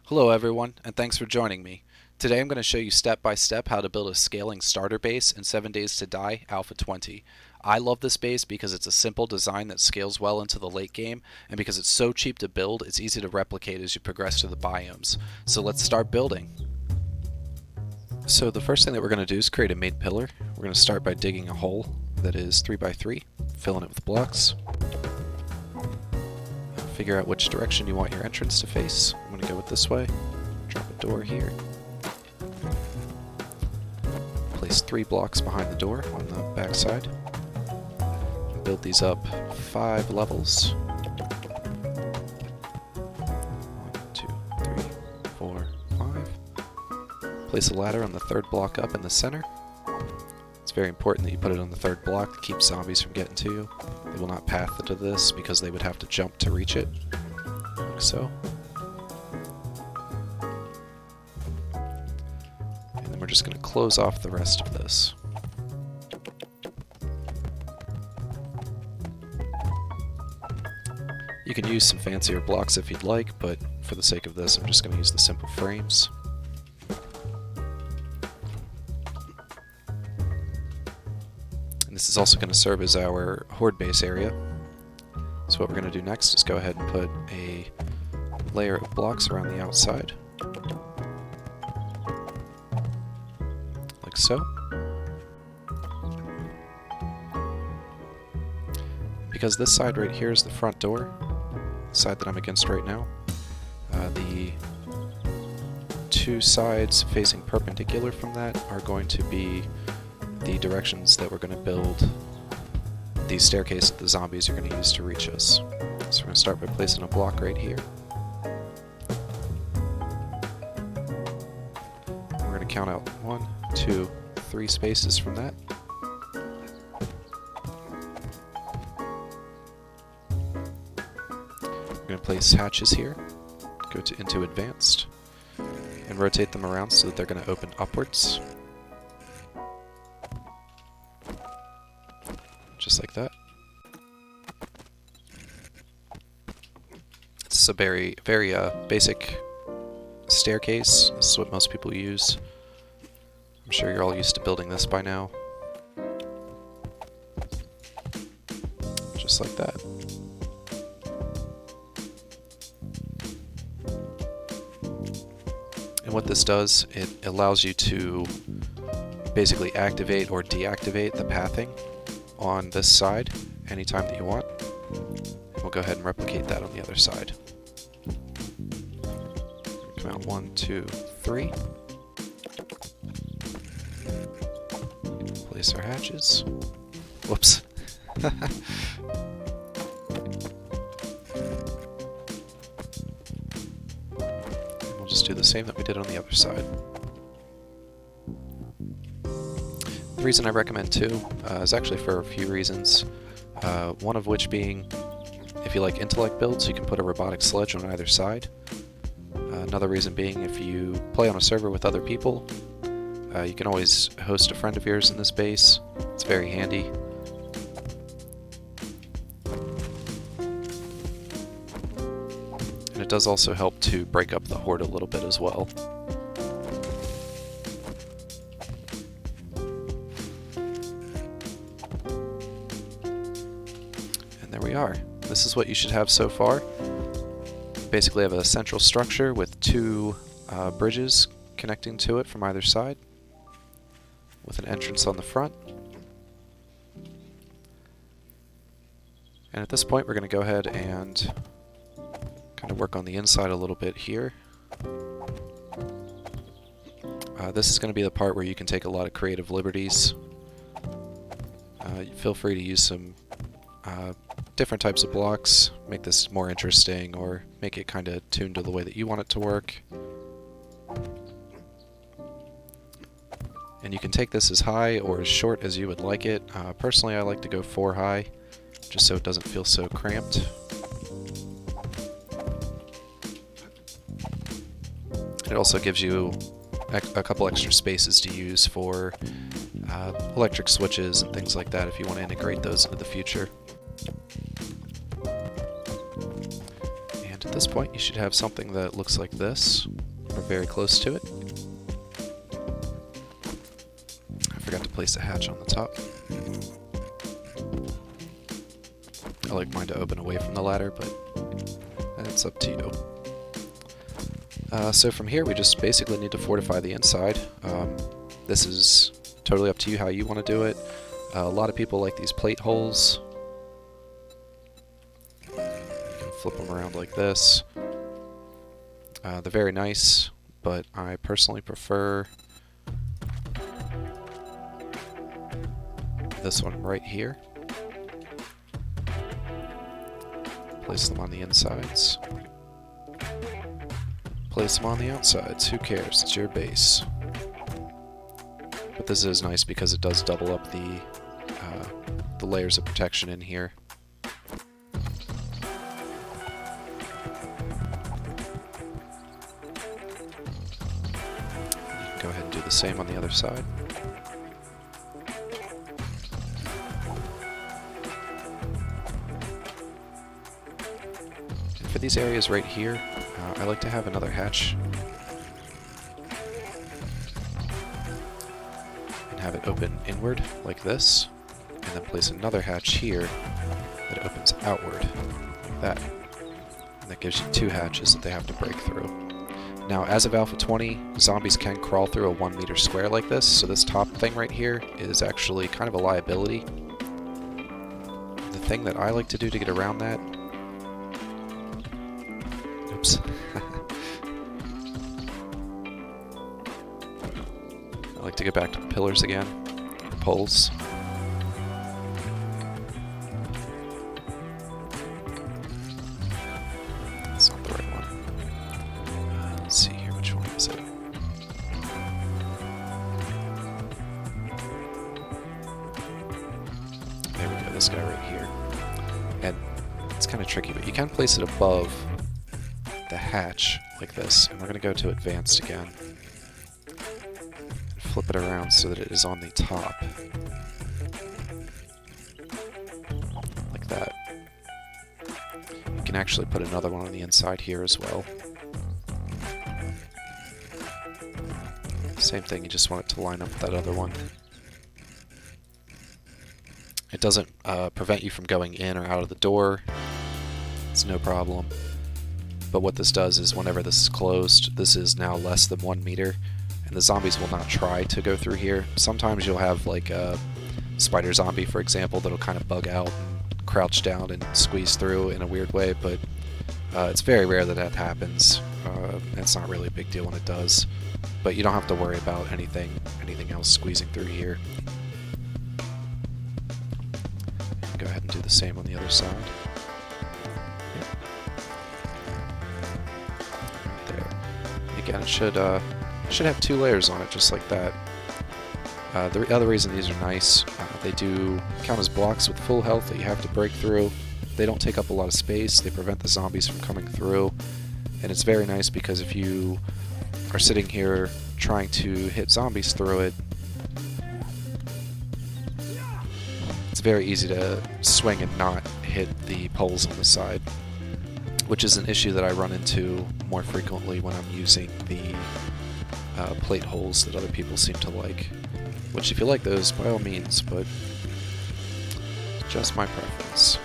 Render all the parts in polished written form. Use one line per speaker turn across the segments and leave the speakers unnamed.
Hello everyone, and thanks for joining me. Today I'm going to show you step by step how to build a scaling starter base in 7 Days to Die Alpha 20. I love this base because it's a simple design that scales well into the late game, and because it's so cheap to build, it's easy to replicate as you progress through the biomes. So let's start building. So the first thing that we're going to do is create a main pillar. We're going to start by digging a hole that is 3 by 3, filling it with blocks. Figure out which direction you want your entrance to face. I'm going to go with this way. Drop a door here. Place 3 blocks behind the door on the back side. Build these up 5 levels. 1, 2, 3, 4, 5. Place a ladder on the 3rd block up in the center. It's very important that you put it on the 3rd block to keep zombies from getting to you. They will not path to this because they would have to jump to reach it, like so. And then we're just going to close off the rest of this. You can use some fancier blocks if you'd like, but for the sake of this, I'm just going to use the simple frames. This is also going to serve as our horde base area. So what we're going to do next is go ahead and put a layer of blocks around the outside, like so. Because this side right here is the front door, the side that I'm against right now, the 2 sides facing perpendicular from that are going to be the directions that we're going to build the staircase that the zombies are going to use to reach us. So we're going to start by placing a block right here. We're going to count out 1, 2, 3 spaces from that. We're going to place hatches here, go into advanced, and rotate them around so that they're going to open upwards. Just like that. This is a very basic staircase. This is what most people use. I'm sure you're all used to building this by now. Just like that. And what this does, it allows you to basically activate or deactivate the pathing on this side anytime that you want. And we'll go ahead and replicate that on the other side. Come out 1, 2, 3. Place our hatches. Whoops. And we'll just do the same that we did on the other side. The reason I recommend 2 is actually for a few reasons. One of which being, if you like intellect builds, you can put a robotic sledge on either side. Another reason being, if you play on a server with other people, you can always host a friend of yours in this base. It's very handy. And it does also help to break up the horde a little bit as well. There we are. This is what you should have so far. Basically have a central structure with 2 bridges connecting to it from either side, with an entrance on the front. And at this point we're going to go ahead and kind of work on the inside a little bit here. This is going to be the part where you can take a lot of creative liberties. Feel free to use some different types of blocks, make this more interesting, or make it kind of tuned to the way that you want it to work. And you can take this as high or as short as you would like it. Personally, I like to go 4 high, just so it doesn't feel so cramped. It also gives you a couple extra spaces to use for electric switches and things like that if you want to integrate those into the future. this point, you should have something that looks like this, or very close to it. I forgot to place a hatch on the top. I like mine to open away from the ladder, but that's up to you. So from here, we just basically need to fortify the inside. This is totally up to you how you want to do it. A lot of people like these plate holes. You can flip them around like this. They're very nice, but I personally prefer this one right here. Place them on the insides. Place them on the outsides. Who cares? It's your base. But this is nice because it does double up the layers of protection in here. Go ahead and do the same on the other side. And for these areas right here, I like to have another hatch and have it open inward like this, and then place another hatch here that opens outward like that. And that gives you two hatches that they have to break through. Now, as of Alpha 20, zombies can crawl through a 1 meter square like this, so this top thing right here is actually kind of a liability. The thing that I like to do to get around that... Oops. I like to get back to the pillars again, or poles. That's not the right one. Let's see here, which one is it? There we go, this guy right here. And it's kind of tricky, but you can place it above the hatch like this, and we're going to go to advanced again. Flip it around so that it is on the top. Like that. You can actually put another one on the inside here as well. Same thing, you just want it to line up with that other one. It doesn't prevent you from going in or out of the door. It's no problem. But what this does is whenever this is closed, this is now less than 1 meter. And the zombies will not try to go through here. Sometimes you'll have like a spider zombie, for example, that'll kind of bug out and crouch down and squeeze through in a weird way, but it's very rare that that happens. It's not really a big deal when it does. But you don't have to worry about anything else squeezing through here. Go ahead and do the same on the other side. Right there. Again, it should have 2 layers on it, just like that. The other reason these are nice, they do count as blocks with full health that you have to break through. They don't take up a lot of space, they prevent the zombies from coming through, and it's very nice because if you are sitting here trying to hit zombies through it, it's very easy to swing and not hit the poles on the side, which is an issue that I run into more frequently when I'm using the plate holes that other people seem to like. Which, if you like those, by all means, but it's just my preference.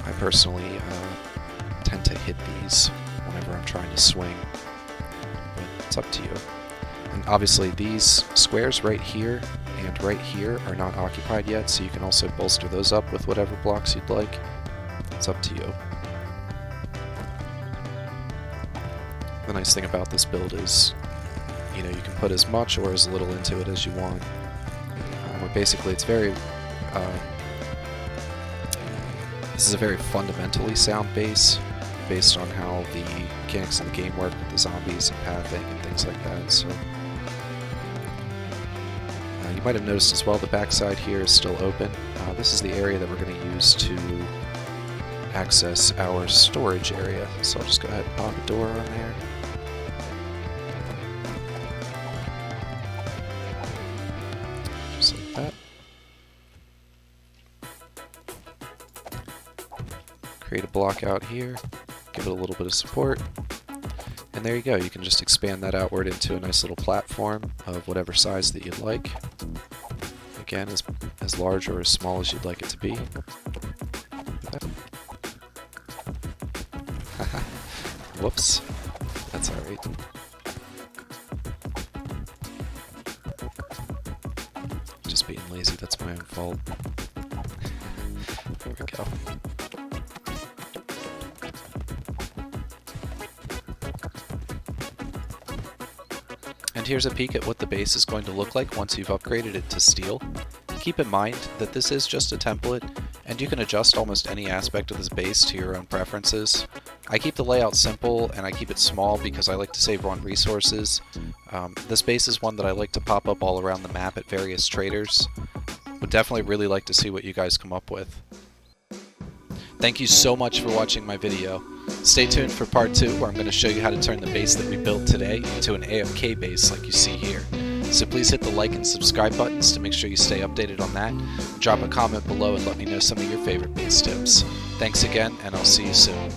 I personally tend to hit these whenever I'm trying to swing, but it's up to you. And obviously these squares right here and right here are not occupied yet, so you can also bolster those up with whatever blocks you'd like. It's up to you. The nice thing about this build is, you know, you can put as much or as little into it as you want. But basically, it's very. This is a very fundamentally sound base, based on how the mechanics of the game work with the zombies and pathing and things like that. So you might have noticed as well, the backside here is still open. This is the area that we're going to use to access our storage area. So I'll just go ahead and pop a door on there. Just like that. Create a block out here, give it a little bit of support, and there you go. You can just expand that outward into a nice little platform of whatever size that you'd like. Again, as large or as small as you'd like it to be. Whoops, that's alright. Just being lazy, that's my own fault. There we go. And here's a peek at what the base is going to look like once you've upgraded it to steel. Keep in mind that this is just a template, and you can adjust almost any aspect of this base to your own preferences. I keep the layout simple and I keep it small because I like to save on resources. This base is one that I like to pop up all around the map at various traders. Would definitely really like to see what you guys come up with. Thank you so much for watching my video. Stay tuned for part 2 where I'm going to show you how to turn the base that we built today into an AFK base like you see here. So please hit the like and subscribe buttons to make sure you stay updated on that. Drop a comment below and let me know some of your favorite base tips. Thanks again, and I'll see you soon.